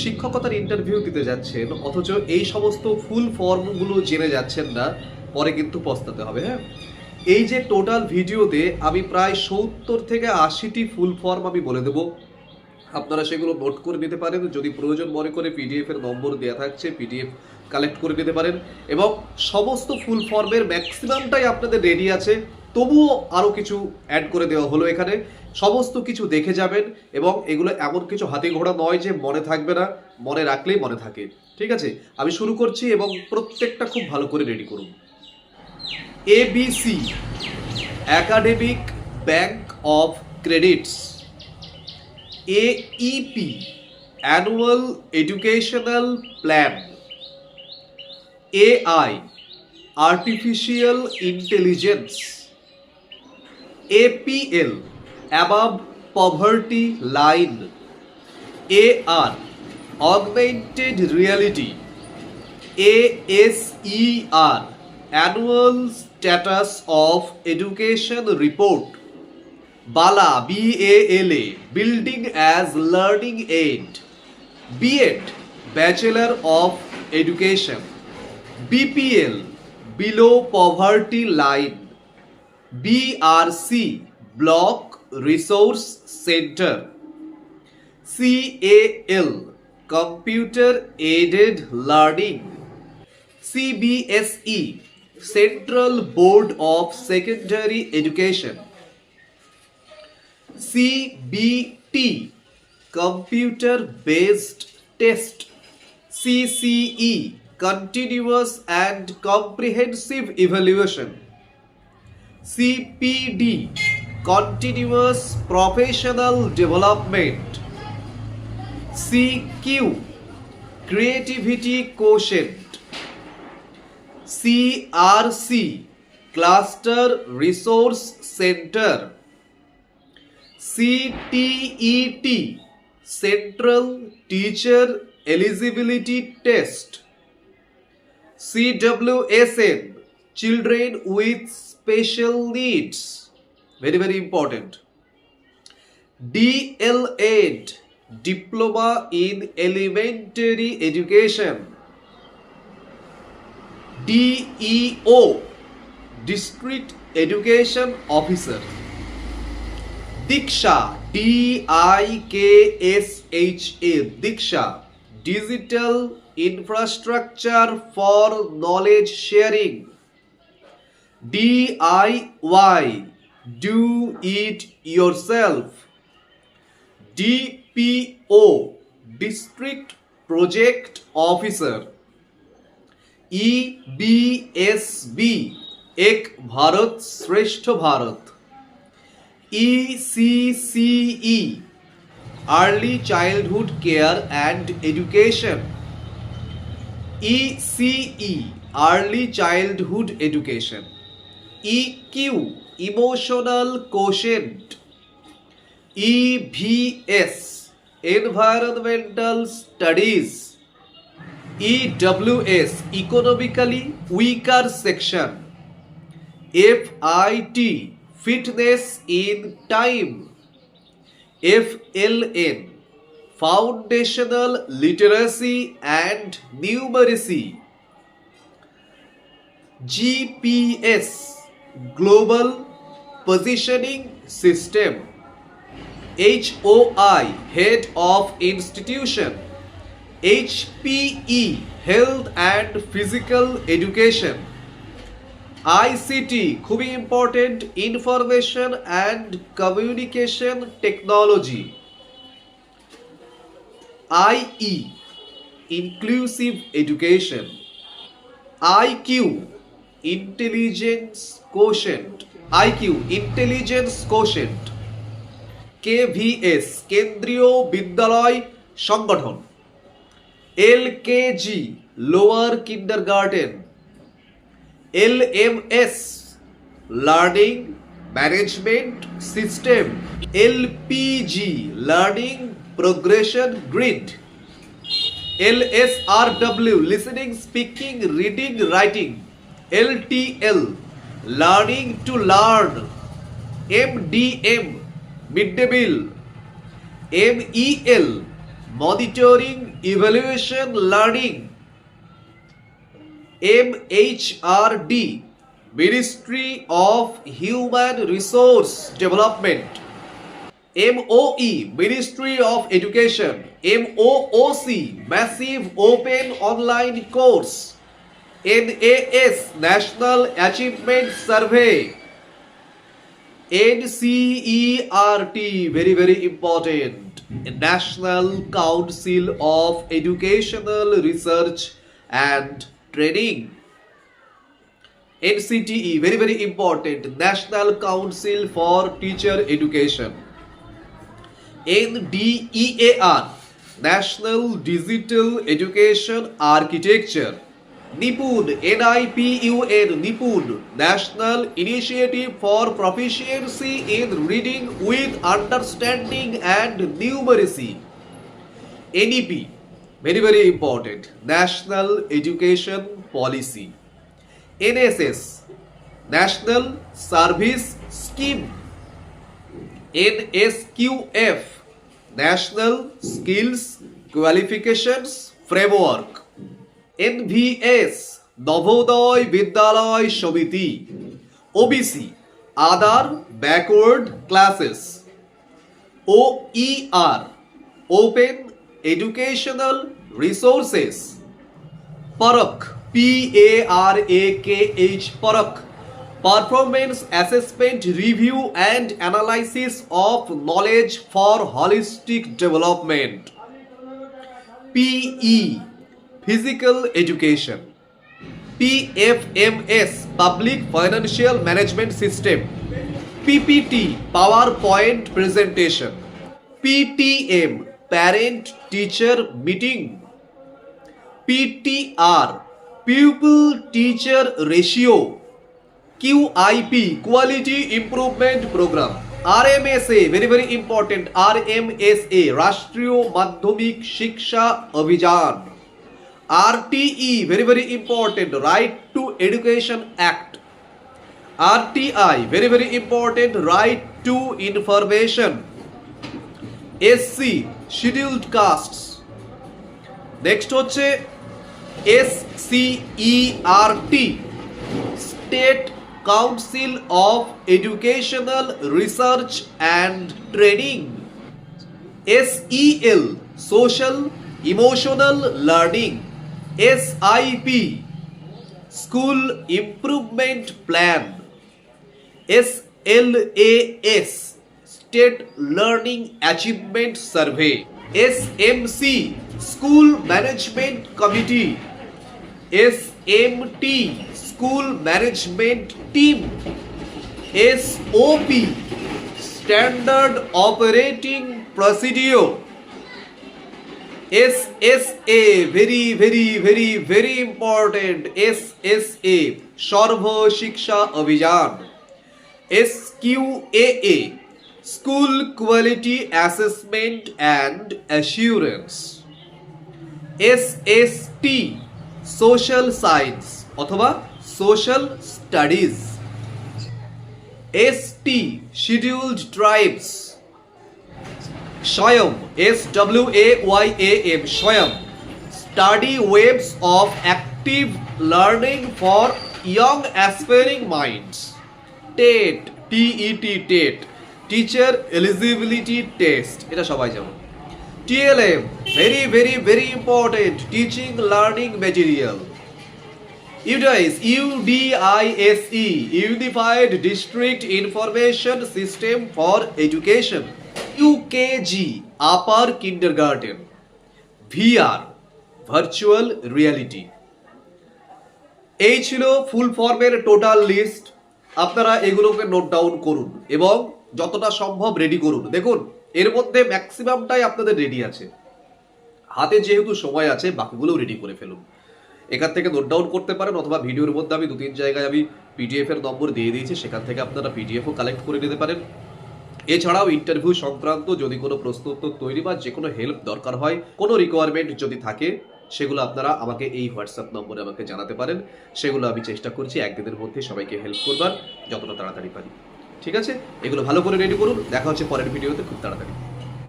শিক্ষকতার ইন্টারভিউ দিতে যাচ্ছেন অথচ এই সমস্ত ফুল ফর্মগুলো জেনে যাচ্ছেন না, পরে কিন্তু পস্তাতে হবে। হ্যাঁ, এই যে টোটাল ভিডিওতে আমি প্রায় 70 থেকে 80টি ফুল ফর্ম আমি বলে দেব, আপনারা সেগুলো নোট করে নিতে পারেন। যদি প্রয়োজন মনে করে পিডিএফ এর নম্বর দেওয়া থাকছে, পিডিএফ কালেক্ট করে নিতে পারেন। এবং সমস্ত ফুল ফর্মের ম্যাক্সিমামটাই আপনাদের রেডি আছে, তবুও আরও কিছু অ্যাড করে দেওয়া হলো এখানে। সমস্ত কিছু দেখে যাবেন এবং এগুলো এমন কিছু হাতি ঘোড়া নয় যে মনে থাকবে না, মনে রাখলেই মনে থাকে। ঠিক আছে, আমি শুরু করছি এবং প্রত্যেকটা খুব ভালো করে রেডি করুন। ABC academic bank of credits. AEP Annual Educational Plan. AI Artificial Intelligence. APL Above Poverty Line. AR Augmented Reality. ASER Annual Status of Education Report. BALA BALA Building as Learning Aid. BEd Bachelor of Education. BPL Below Poverty Line. BRC Block Resource Center. CAL Computer Aided Learning. CBSE Central Board of Secondary Education. CBT Computer Based Test. CCE Continuous and Comprehensive Evaluation. CPD Continuous Professional Development. CQ Creativity Quotient. CRC Cluster Resource Center. CTET Central Teacher Eligibility Test. CWSN Children with Special Needs. Very, very important. DLEd Diploma in Elementary Education. DEO District Education Officer. Diksha DIKSHA Diksha Digital Infrastructure for Knowledge Sharing. DIY Do It Yourself. DPO District Project Officer. EBSB Ek Bharat Shrestha Bharat. ECCE Early Childhood Care and Education. ECE Early Childhood Education. EQ Emotional Quotient. EVS Environmental Studies. EWS Economically Weaker Section. FIT Fitness in Time. FLN Foundational Literacy and Numeracy. GPS Global Positioning System. HOI Head of Institution. HPE Health and Physical Education. ICT খুবই important, information and communication technology. IE inclusive education. IQ intelligence quotient. IQ intelligence quotient. KVS কেন্দ্রীয় বিদ্যালয় সংগঠন। LKG lower kindergarten. LMS Learning Management System. LPG Learning Progression Grid. LSRW Listening, Speaking, Reading, Writing. LTL Learning to Learn. MDM Midday Meal. MEL monitoring evaluation learning, MHRD, ministry of human resource development, MOE, ministry of education, MOOC, massive open online course, NAS, national achievement survey, NCERT, very very important, National Council of Educational Research and Training, NCTE, very very important, National Council for Teacher Education, NDEAR, National Digital Education Architecture, NIPUN, NIPUN, NIPUN, National Initiative for Proficiency in Reading with Understanding and Numeracy, NEP, very very important, National Education Policy, NSS, National Service Scheme, NSQF, National Skills Qualifications Framework, NVS, Navodaya বিদ্যালয় সমিতি, OBC, Other Backward Classes, OER, Open Educational Resources, PARAK, PARAKH, PARAK, Performance Assessment Review and Analysis of Knowledge for Holistic Development, PE, Physical Education, PFMS, Public Financial Management System, PPT, PowerPoint Presentation, PTM, Parent Teacher Meeting, PTR, Pupil Teacher Ratio, QIP, Quality Improvement Program, RMSA, very very important, RMSA, রাষ্ট্রীয় মাধ্যমিক শিক্ষা অভিযান, RTE, very very important, Right to Education Act, RTI, very very important, Right to Information, SC, Scheduled Castes, next হচ্ছে SCERT, State Council of Educational Research and Training, SEL, Social Emotional Learning, SIP, School Improvement Plan, SLAS, State Learning Achievement Survey, SMC, School Management Committee, SMT, School Management Team, SOP, Standard Operating Procedure, SSA, very very very very important, SSA, সর্ব শিক্ষা অভিযান, SQAA, School Quality Assessment and Assurance, SST, Social Science অথবা Social Studies, ST, Scheduled Tribes, SWAYAM, SWAYAM, SWAYAM, Study Waves of Active Learning for Young Aspiring Minds, TET, TET, TET, Teacher Eligibility Test, এটা সবাই জানো, TLM, very very very important, Teaching Learning Material, UDISE, UDISE, Unified District Information System for Education, UKG, Upper Kindergarten, VR, Virtual Reality। এই ছিল ফুল ফর্মের total list. আপনারা এগুলোকে note down করুন এবং যতটা সম্ভব রেডি করুন। দেখুন এর মধ্যে ম্যাক্সিমামটাই আপনাদের রেডি আছে, হাতে যেহেতু সময় আছে বাকিগুলোও রেডি করে ফেলুন। এখান থেকে নোট ডাউন করতে পারেন অথবা ভিডিওর মধ্যে আমি 2-3 জায়গায় আমি পিডিএফ এর নম্বর দিয়ে দিয়েছি, সেখান থেকে আপনারা পিডিএফও কালেক্ট করে নিতে পারেন। এছাড়াও ইন্টারভিউ সংক্রান্ত যদি কোনো প্রশ্ন উত্তর তৈরি বা যে কোনো হেল্প দরকার হয়, কোনো রিকোয়ারমেন্ট যদি থাকে, সেগুলো আপনারা আমাকে এই হোয়াটসঅ্যাপ নম্বরে আমাকে জানাতে পারেন। সেগুলো আমি চেষ্টা করছি একদিনের মধ্যে সবাইকে হেল্প করবার যতটা তাড়াতাড়ি পারি। ঠিক আছে, এগুলো ভালো করে রেডি করুন। দেখা হচ্ছে পরের ভিডিওতে খুব তাড়াতাড়ি।